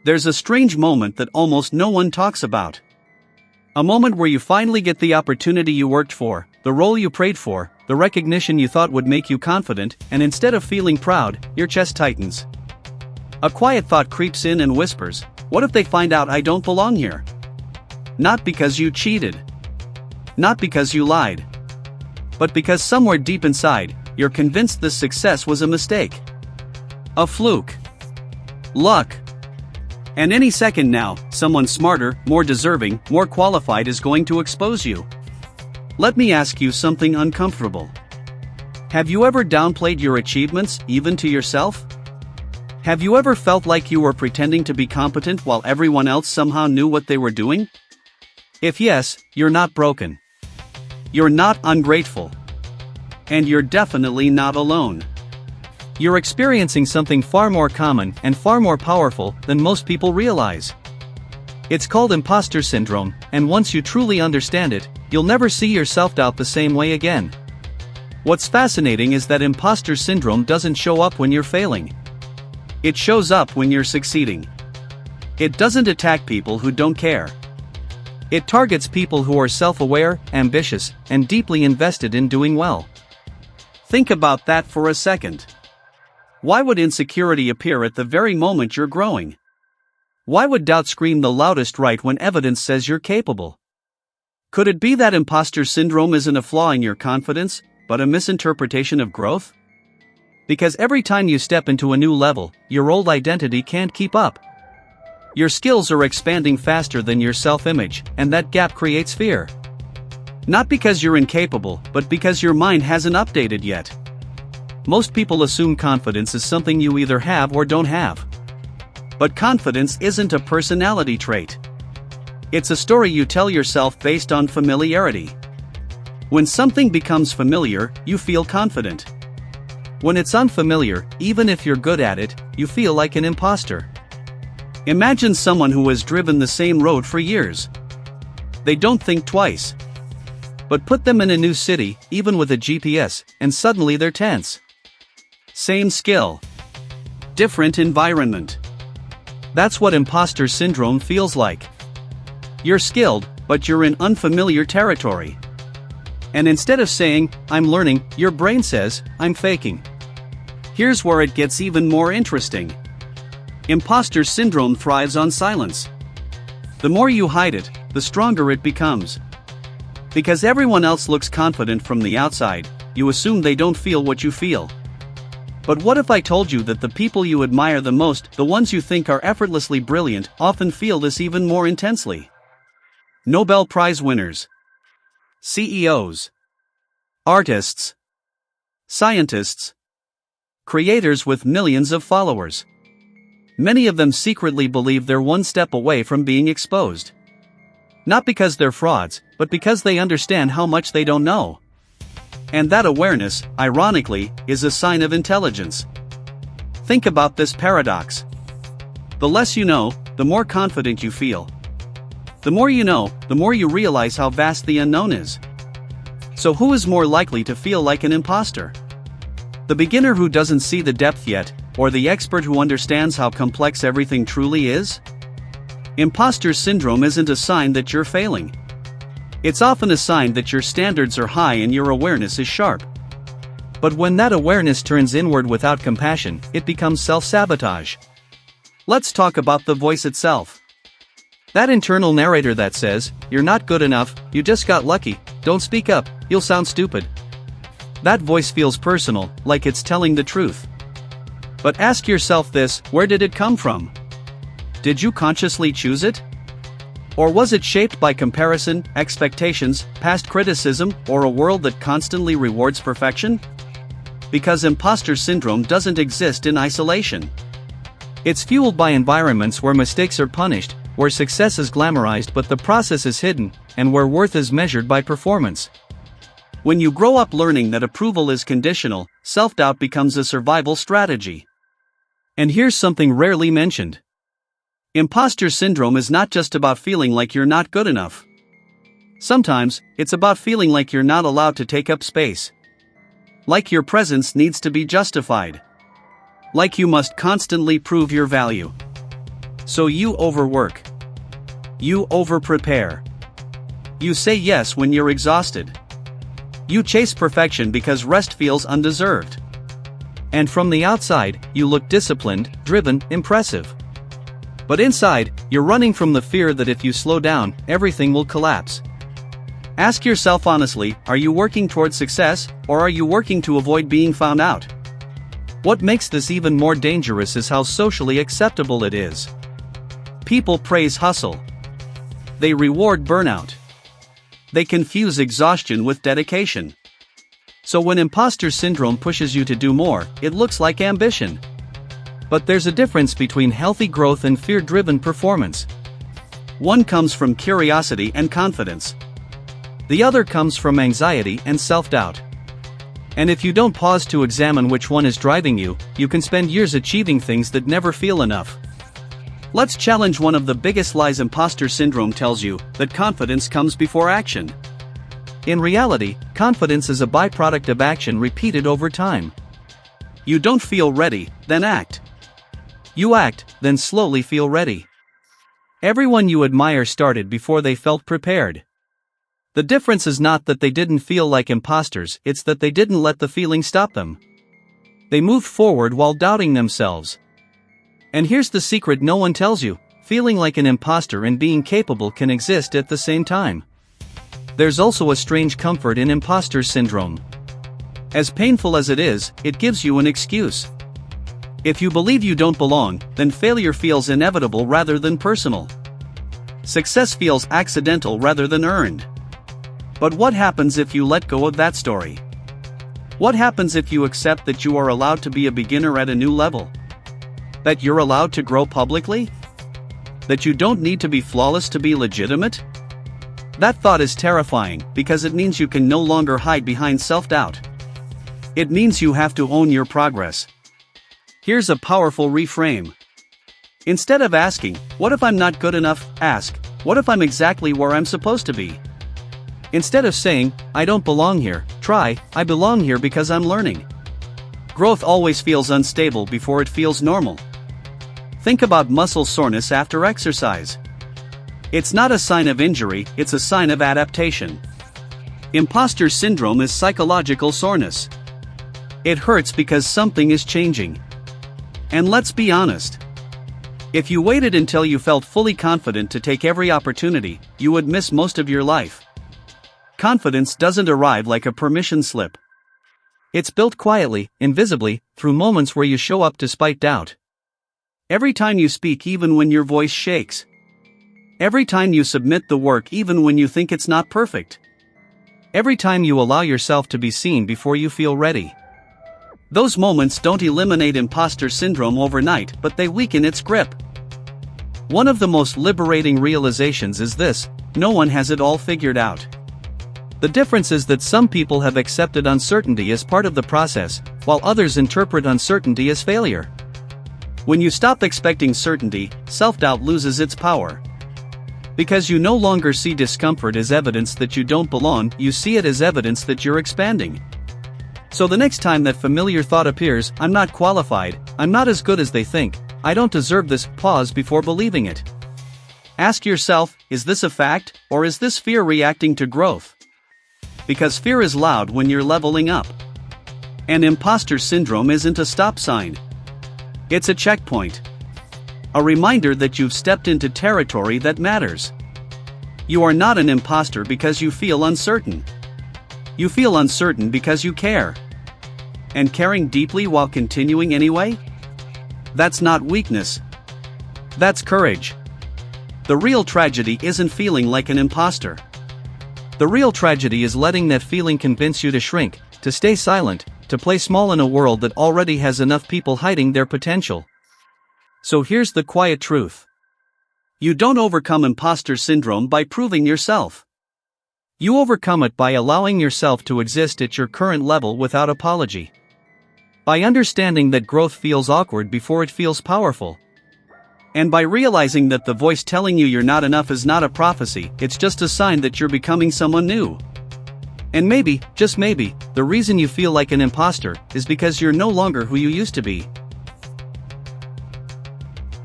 there's a strange moment that almost no one talks about. A moment where you finally get the opportunity you worked for, the role you prayed for, the recognition you thought would make you confident, and instead of feeling proud, your chest tightens. A quiet thought creeps in and whispers, "What if they find out I don't belong here?" Not because you cheated. Not because you lied. But because somewhere deep inside, you're convinced this success was a mistake. A fluke. Luck. And any second now, someone smarter, more deserving, more qualified is going to expose you. Let me ask you something uncomfortable. Have you ever downplayed your achievements, even to yourself? Have you ever felt like you were pretending to be competent while everyone else somehow knew what they were doing? If yes, you're not broken. You're not ungrateful. And you're definitely not alone. You're experiencing something far more common and far more powerful than most people realize. It's called Imposter Syndrome, and once you truly understand it, you'll never see your self-doubt the same way again. What's fascinating is that Imposter Syndrome doesn't show up when you're failing. It shows up when you're succeeding. It doesn't attack people who don't care. It targets people who are self-aware, ambitious, and deeply invested in doing well. Think about that for a second. Why would insecurity appear at the very moment you're growing? Why would doubt scream the loudest right when evidence says you're capable? Could it be that imposter syndrome isn't a flaw in your confidence, but a misinterpretation of growth? Because every time you step into a new level, your old identity can't keep up. Your skills are expanding faster than your self-image, and that gap creates fear. Not because you're incapable, but because your mind hasn't updated yet. Most people assume confidence is something you either have or don't have. But confidence isn't a personality trait. It's a story you tell yourself based on familiarity. When something becomes familiar, you feel confident. When it's unfamiliar, even if you're good at it, you feel like an imposter. Imagine someone who has driven the same road for years. They don't think twice. But put them in a new city, even with a GPS, and suddenly they're tense. Same skill. Different environment. That's what imposter syndrome feels like. You're skilled, but you're in unfamiliar territory. And instead of saying, "I'm learning," your brain says, "I'm faking." Here's where it gets even more interesting. Imposter syndrome thrives on silence. The more you hide it, the stronger it becomes. Because everyone else looks confident from the outside, you assume they don't feel what you feel. But what if I told you that the people you admire the most, the ones you think are effortlessly brilliant, often feel this even more intensely? Nobel Prize winners, CEOs, artists, scientists, creators with millions of followers. Many of them secretly believe they're one step away from being exposed. Not because they're frauds, but because they understand how much they don't know. And that awareness, ironically, is a sign of intelligence. Think about this paradox. The less you know, the more confident you feel. The more you know, the more you realize how vast the unknown is. So who is more likely to feel like an imposter? The beginner who doesn't see the depth yet, or the expert who understands how complex everything truly is? Imposter syndrome isn't a sign that you're failing. It's often a sign that your standards are high and your awareness is sharp. But when that awareness turns inward without compassion, it becomes self-sabotage. Let's talk about the voice itself. That internal narrator that says, "You're not good enough, you just got lucky, don't speak up, you'll sound stupid." That voice feels personal, like it's telling the truth. But ask yourself this, where did it come from? Did you consciously choose it? Or was it shaped by comparison, expectations, past criticism, or a world that constantly rewards perfection? Because imposter syndrome doesn't exist in isolation. It's fueled by environments where mistakes are punished, where success is glamorized but the process is hidden, and where worth is measured by performance. When you grow up learning that approval is conditional, self-doubt becomes a survival strategy. And here's something rarely mentioned. Imposter syndrome is not just about feeling like you're not good enough. Sometimes, it's about feeling like you're not allowed to take up space. Like your presence needs to be justified. Like you must constantly prove your value. So you overwork. You overprepare. You say yes when you're exhausted. You chase perfection because rest feels undeserved. And from the outside, you look disciplined, driven, impressive. But inside, you're running from the fear that if you slow down, everything will collapse. Ask yourself honestly, are you working towards success, or are you working to avoid being found out? What makes this even more dangerous is how socially acceptable it is. People praise hustle. They reward burnout. They confuse exhaustion with dedication. So when imposter syndrome pushes you to do more, it looks like ambition. But there's a difference between healthy growth and fear-driven performance. One comes from curiosity and confidence. The other comes from anxiety and self-doubt. And if you don't pause to examine which one is driving you, you can spend years achieving things that never feel enough. Let's challenge one of the biggest lies imposter syndrome tells you, that confidence comes before action. In reality, confidence is a byproduct of action repeated over time. You don't feel ready, then act. You act, then slowly feel ready. Everyone you admire started before they felt prepared. The difference is not that they didn't feel like imposters, it's that they didn't let the feeling stop them. They moved forward while doubting themselves. And here's the secret no one tells you, feeling like an imposter and being capable can exist at the same time. There's also a strange comfort in imposter syndrome. As painful as it is, it gives you an excuse. If you believe you don't belong, then failure feels inevitable rather than personal. Success feels accidental rather than earned. But what happens if you let go of that story? What happens if you accept that you are allowed to be a beginner at a new level? That you're allowed to grow publicly? That you don't need to be flawless to be legitimate? That thought is terrifying, because it means you can no longer hide behind self-doubt. It means you have to own your progress. Here's a powerful reframe. Instead of asking, what if I'm not good enough, ask, what if I'm exactly where I'm supposed to be? Instead of saying, I don't belong here, try, I belong here because I'm learning. Growth always feels unstable before it feels normal. Think about muscle soreness after exercise. It's not a sign of injury, it's a sign of adaptation. Imposter syndrome is psychological soreness. It hurts because something is changing. And let's be honest. If you waited until you felt fully confident to take every opportunity, you would miss most of your life. Confidence doesn't arrive like a permission slip. It's built quietly, invisibly, through moments where you show up despite doubt. Every time you speak even when your voice shakes. Every time you submit the work even when you think it's not perfect. Every time you allow yourself to be seen before you feel ready. Those moments don't eliminate imposter syndrome overnight, but they weaken its grip. One of the most liberating realizations is this: no one has it all figured out. The difference is that some people have accepted uncertainty as part of the process, while others interpret uncertainty as failure. When you stop expecting certainty, self-doubt loses its power. Because you no longer see discomfort as evidence that you don't belong, you see it as evidence that you're expanding. So the next time that familiar thought appears, I'm not qualified, I'm not as good as they think, I don't deserve this, pause before believing it. Ask yourself, is this a fact, or is this fear reacting to growth? Because fear is loud when you're leveling up. And imposter syndrome isn't a stop sign. It's a checkpoint. A reminder that you've stepped into territory that matters. You are not an imposter because you feel uncertain. You feel uncertain because you care. And caring deeply while continuing anyway? That's not weakness. That's courage. The real tragedy isn't feeling like an imposter. The real tragedy is letting that feeling convince you to shrink, to stay silent, to play small in a world that already has enough people hiding their potential. So here's the quiet truth. You don't overcome imposter syndrome by proving yourself. You overcome it by allowing yourself to exist at your current level without apology. By understanding that growth feels awkward before it feels powerful. And by realizing that the voice telling you you're not enough is not a prophecy, it's just a sign that you're becoming someone new. And maybe, just maybe, the reason you feel like an imposter is because you're no longer who you used to be.